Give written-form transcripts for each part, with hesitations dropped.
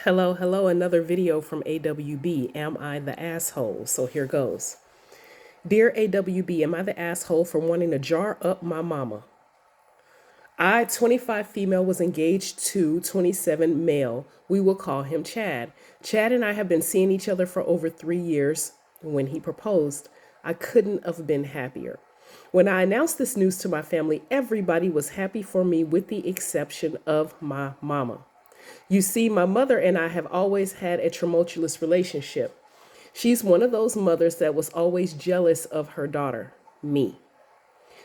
Hello, hello, another video from AWB. Am I the asshole? So here goes. Dear AWB, am I the asshole for wanting to jar up my mama? I, 25 female, was engaged to 27 male. We will call him Chad. Chad and I have been seeing each other for over 3 years. When he proposed, I couldn't have been happier. When I announced this news to my family, everybody was happy for me with the exception of my mama. You see, my mother and I have always had a tumultuous relationship. She's one of those mothers that was always jealous of her daughter, me.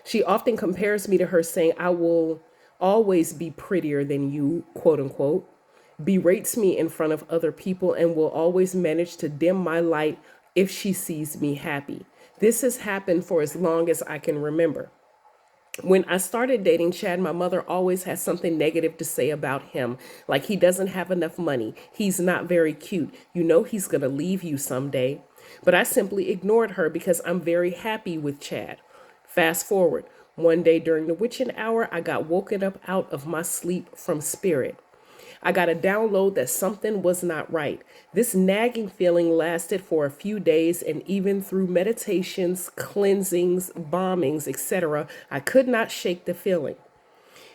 She often compares me to her, saying, I will always be prettier than you, quote unquote, berates me in front of other people, and will always manage to dim my light if she sees me happy. This has happened for as long as I can remember. When I started dating Chad, my mother always had something negative to say about him, like he doesn't have enough money, he's not very cute, you know he's gonna leave you someday. But I simply ignored her because I'm very happy with Chad. Fast forward, one day during the witching hour, I got woken up out of my sleep from spirit. I got a download that something was not right. This nagging feeling lasted for a few days, and even through meditations, cleansings, bombings, etc., I could not shake the feeling.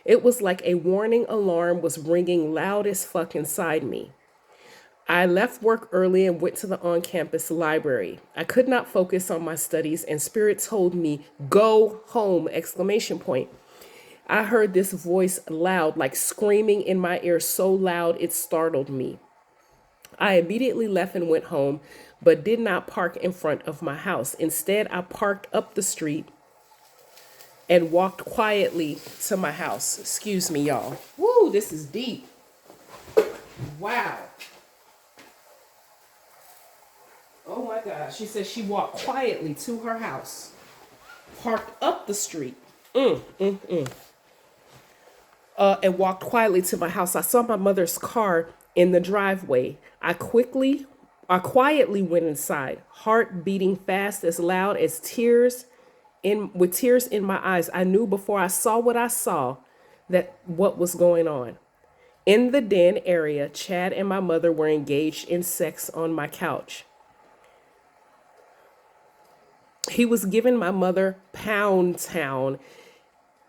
It was like a warning alarm was ringing loud as fuck inside me. I left work early and went to the on-campus library. I could not focus on my studies, and spirit told me, "Go home!" exclamation point. I heard this voice loud, like screaming in my ear, so loud it startled me. I immediately left and went home, but did not park in front of my house. Instead, I parked up the street and walked quietly to my house. Excuse me, y'all. Woo, this is deep. Wow. Oh my God. She said she walked quietly to her house, parked up the street. And walked quietly to my house. I saw my mother's car in the driveway. I quietly went inside, heart beating fast, as loud as with tears in my eyes. I knew before I saw what I saw that what was going on. In the den area, Chad and my mother were engaged in sex on my couch. He was giving my mother pound town,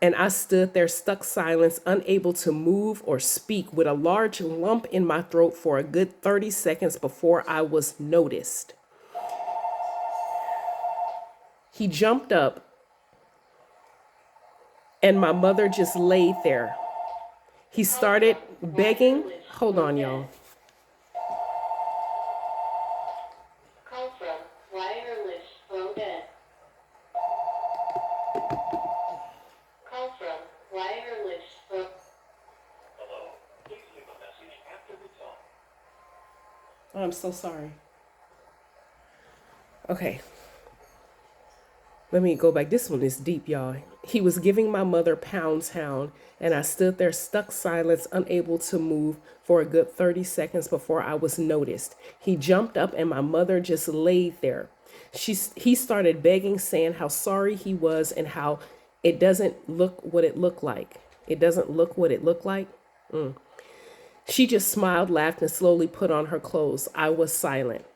and I stood there stuck silence, unable to move or speak, with a large lump in my throat for a good 30 seconds before I was noticed. He jumped up, and my mother just laid there. He started begging. Hold on, y'all. Call from wireless phone dead. Call from wireless phone. Hello. Please leave a message after the tone. Oh, I'm so sorry. Okay. Let me go back. This one is deep, y'all. He was giving my mother pound town, and I stood there stuck silence, unable to move for a good 30 seconds before I was noticed. He jumped up, and my mother just laid there. He started begging, saying how sorry he was and how it doesn't look what it looked like. It doesn't look what it looked like. She just smiled, laughed, and slowly put on her clothes. I was silent.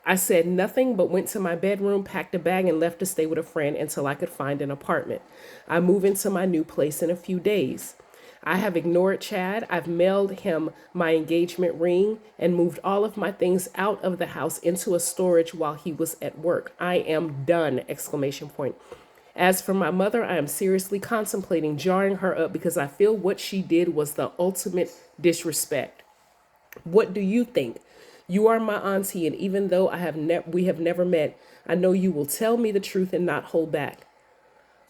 I said nothing but went to my bedroom, packed a bag, and left to stay with a friend until I could find an apartment. I move into my new place in a few days. I have ignored Chad. I've mailed him my engagement ring and moved all of my things out of the house into a storage while he was at work. I am done! Exclamation point. As for my mother, I am seriously contemplating jarring her up because I feel what she did was the ultimate disrespect. What do you think? You are my auntie, and even though we have never met, I know you will tell me the truth and not hold back.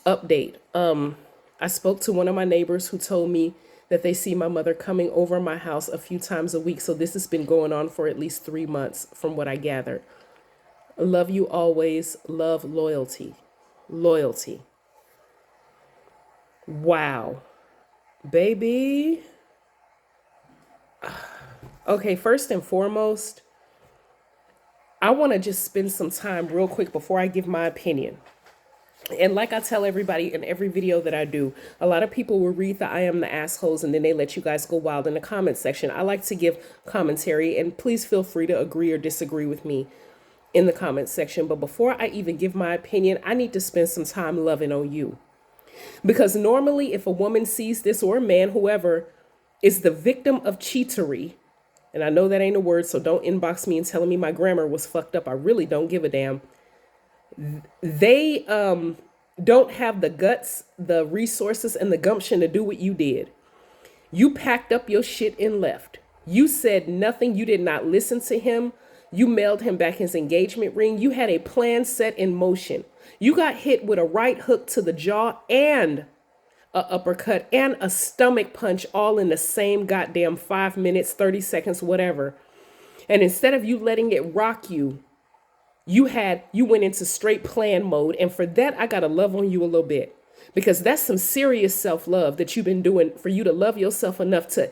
Update. I spoke to one of my neighbors who told me that they see my mother coming over my house a few times a week, so this has been going on for at least 3 months from what I gathered. Love you always. Love, loyalty. Loyalty. Wow. Baby. Okay, first and foremost, I want to just spend some time real quick before I give my opinion. And like I tell everybody in every video that I do, a lot of people will read the I am the assholes and then they let you guys go wild in the comment section. I like to give commentary, and please feel free to agree or disagree with me in the comment section. But before I even give my opinion, I need to spend some time loving on you. Because normally if a woman sees this, or a man, whoever, is the victim of cheatery, and I know that ain't a word, so don't inbox me and telling me my grammar was fucked up. I really don't give a damn. They don't have the guts, the resources, and the gumption to do what you did. You packed up your shit and left. You said nothing. You did not listen to him. You mailed him back his engagement ring. You had a plan set in motion. You got hit with a right hook to the jaw and a uppercut and a stomach punch, all in the same goddamn 5 minutes, 30 seconds, whatever. And instead of you letting it rock you, you went into straight plan mode. And for that, I got to love on you a little bit, because that's some serious self-love that you've been doing, for you to love yourself enough to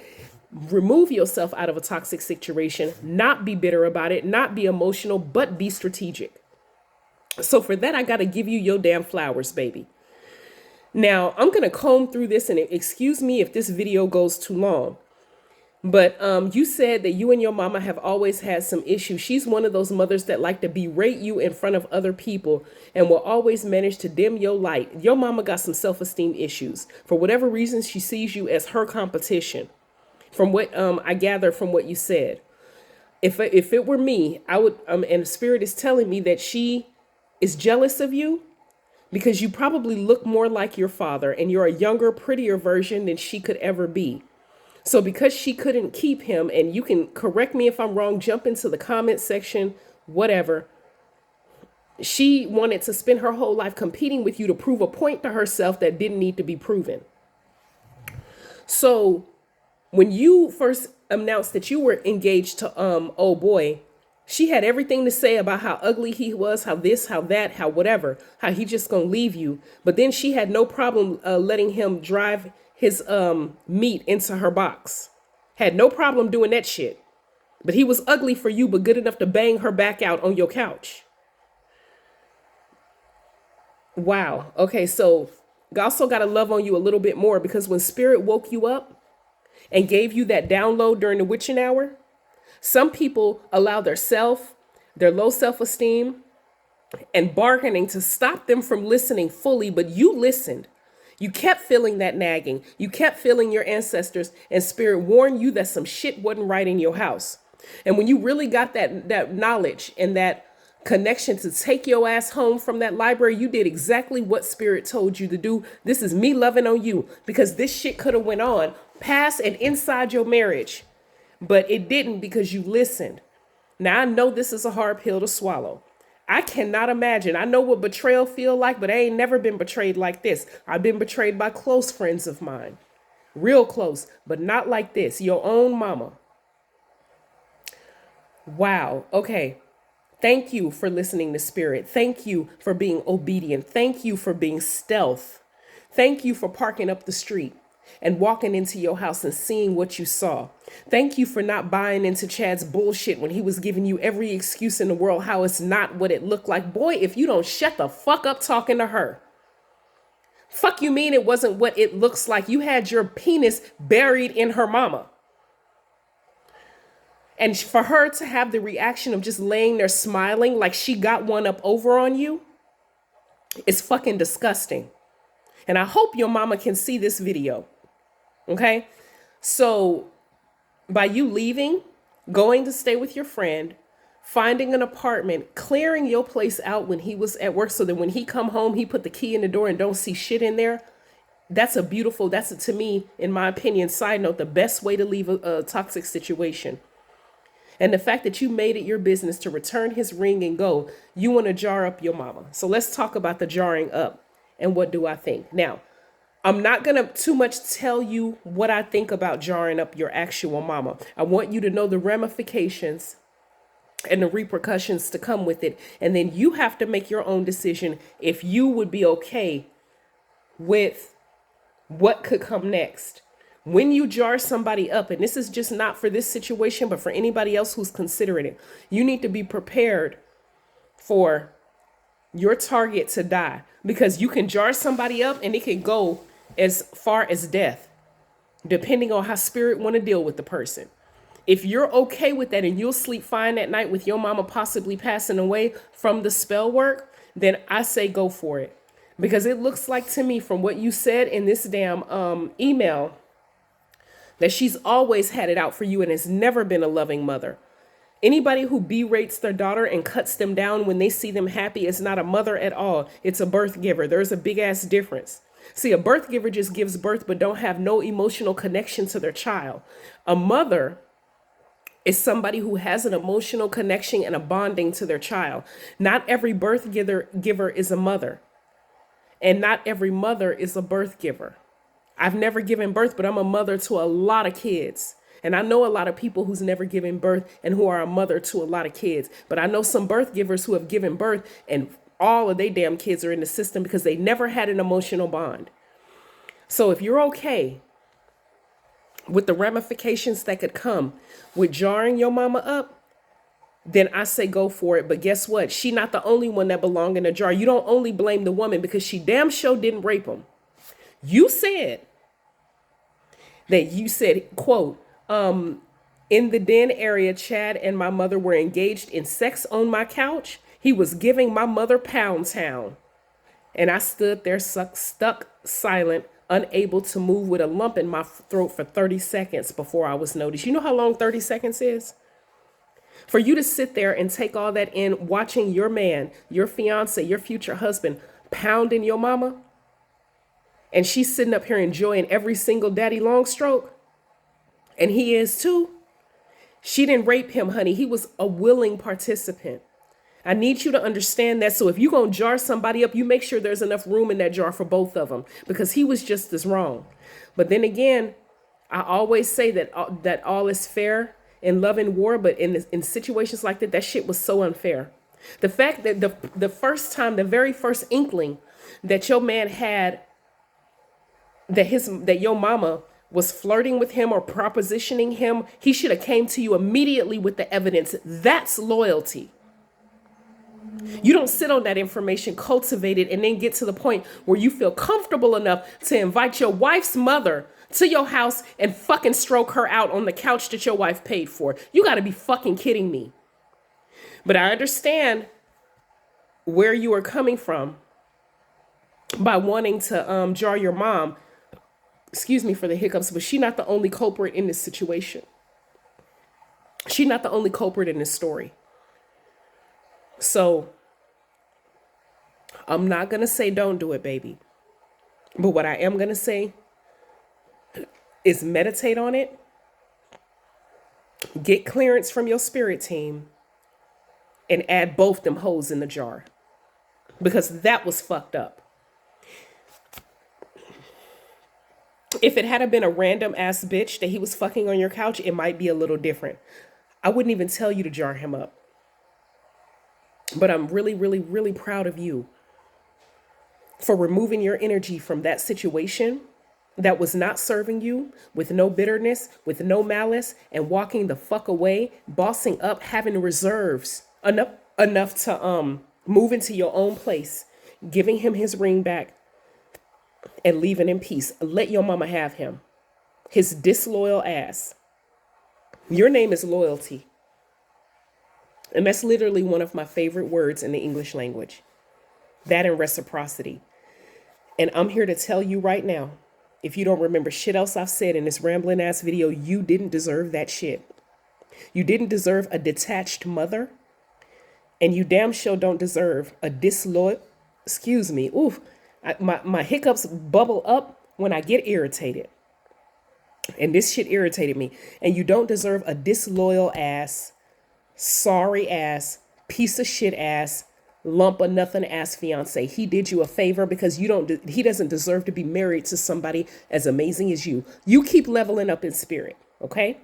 remove yourself out of a toxic situation, not be bitter about it, not be emotional, but be strategic. So for that, I got to give you your damn flowers, baby. Now, I'm going to comb through this, and excuse me if this video goes too long. But you said that you and your mama have always had some issues. She's one of those mothers that like to berate you in front of other people and will always manage to dim your light. Your mama got some self-esteem issues. For whatever reason, she sees you as her competition. From what I gather from what you said. If it were me, I would, and the spirit is telling me that she is jealous of you because you probably look more like your father and you're a younger, prettier version than she could ever be. So because she couldn't keep him, and you can correct me if I'm wrong, jump into the comment section, whatever. She wanted to spend her whole life competing with you to prove a point to herself that didn't need to be proven. So when you first announced that you were engaged to old boy, she had everything to say about how ugly he was, how this, how that, how whatever, how he just gonna leave you. But then she had no problem letting him drive his meat into her box. Had no problem doing that shit. But he was ugly for you, but good enough to bang her back out on your couch. Wow. Okay, so also got to love on you a little bit more, because when spirit woke you up and gave you that download during the witching hour, some people allow their low self-esteem and bargaining to stop them from listening fully, but you listened. You kept feeling that nagging. You kept feeling your ancestors, and spirit warned you that some shit wasn't right in your house. And when you really got that knowledge and that connection to take your ass home from that library, you did exactly what spirit told you to do. This is me loving on you, because this shit could have went on past and inside your marriage, but it didn't, because you listened. Now I know this is a hard pill to swallow. I cannot imagine. I know what betrayal feel like, but I ain't never been betrayed like this. I've been betrayed by close friends of mine. Real close, but not like this. Your own mama. Wow. Okay. Thank you for listening to spirit. Thank you for being obedient. Thank you for being stealth. Thank you for parking up the street and walking into your house and seeing what you saw. Thank you for not buying into Chad's bullshit when he was giving you every excuse in the world how it's not what it looked like. Boy, if you don't shut the fuck up talking to her. Fuck you mean it wasn't what it looks like? You had your penis buried in her mama. And for her to have the reaction of just laying there smiling like she got one up over on you is fucking disgusting. And I hope your mama can see this video. Okay? So by you leaving, going to stay with your friend, finding an apartment, clearing your place out when he was at work so that when he come home, he put the key in the door and don't see shit in there. That's to me, in my opinion, side note, the best way to leave a toxic situation. And the fact that you made it your business to return his ring and go, you want to jar up your mama. So let's talk about the jarring up and what do I think. Now, I'm not going to too much tell you what I think about jarring up your actual mama. I want you to know the ramifications and the repercussions to come with it. And then you have to make your own decision if you would be okay with what could come next. When you jar somebody up, and this is just not for this situation, but for anybody else who's considering it, you need to be prepared for your target to die, because you can jar somebody up and it can go as far as death, depending on how spirit want to deal with the person. If you're okay with that and you'll sleep fine at night with your mama possibly passing away from the spell work, then I say go for it. Because it looks like to me from what you said in this damn email that she's always had it out for you and has never been a loving mother. Anybody who berates their daughter and cuts them down when they see them happy is not a mother at all. It's a birth giver. There's a big ass difference. See, a birth giver just gives birth but don't have no emotional connection to their child. A mother is somebody who has an emotional connection and a bonding to their child. Not every birth giver is a mother, and not every mother is a birth giver. I've never given birth, but I'm a mother to a lot of kids. And I know a lot of people who's never given birth and who are a mother to a lot of kids. But I know some birth givers who have given birth and all of their damn kids are in the system because they never had an emotional bond. So if you're okay with the ramifications that could come with jarring your mama up, then I say go for it. But guess what? She not the only one that belong in a jar. You don't only blame the woman because she damn sure didn't rape him. You said that quote, in the den area, Chad and my mother were engaged in sex on my couch. He was giving my mother Pound Town. And I stood there stuck silent, unable to move with a lump in my throat for 30 seconds before I was noticed. You know how long 30 seconds is? For you to sit there and take all that in, watching your man, your fiance, your future husband pounding your mama, and she's sitting up here enjoying every single daddy long stroke, and he is too. She didn't rape him, honey. He was a willing participant. I need you to understand that. So if you're going to jar somebody up, you make sure there's enough room in that jar for both of them, because he was just as wrong. But then again, I always say that all is fair in love and war, but in situations like that, that shit was so unfair. The fact that the very first inkling that your man had, that your mama was flirting with him or propositioning him, he should have came to you immediately with the evidence. That's loyalty. You don't sit on that information, cultivate it, and then get to the point where you feel comfortable enough to invite your wife's mother to your house and fucking stroke her out on the couch that your wife paid for. You got to be fucking kidding me. But I understand where you are coming from by wanting to jar your mom. Excuse me for the hiccups, but she's not the only culprit in this situation. She's not the only culprit in this story. So I'm not going to say don't do it, baby. But what I am going to say is meditate on it. Get clearance from your spirit team and add both them hoes in the jar, because that was fucked up. If it had been a random ass bitch that he was fucking on your couch, it might be a little different. I wouldn't even tell you to jar him up. But I'm really, really, really proud of you for removing your energy from that situation that was not serving you, with no bitterness, with no malice, and walking the fuck away, bossing up, having reserves enough to move into your own place, giving him his ring back, and leaving in peace. Let your mama have him. His disloyal ass. Your name is loyalty. And that's literally one of my favorite words in the English language. That and reciprocity. And I'm here to tell you right now, if you don't remember shit else I've said in this rambling ass video, you didn't deserve that shit. You didn't deserve a detached mother. And you damn sure don't deserve a disloyal, excuse me, my hiccups bubble up when I get irritated. And this shit irritated me. And you don't deserve a disloyal ass, sorry ass, piece of shit ass, lump of nothing ass fiance. He did you a favor because he doesn't deserve to be married to somebody as amazing as you. You keep leveling up in spirit, okay?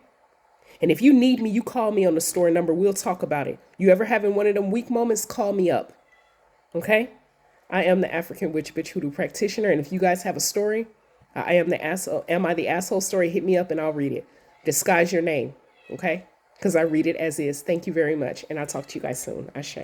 And if you need me, you call me on the store number. We'll talk about it. You ever having one of them weak moments, call me up, okay? I am the African witch bitch hoodoo practitioner. And if you guys have a story, I am the asshole. Am I the asshole story? Hit me up and I'll read it. Disguise your name, okay? Because I read it as is. Thank you very much. And I'll talk to you guys soon. Ashe.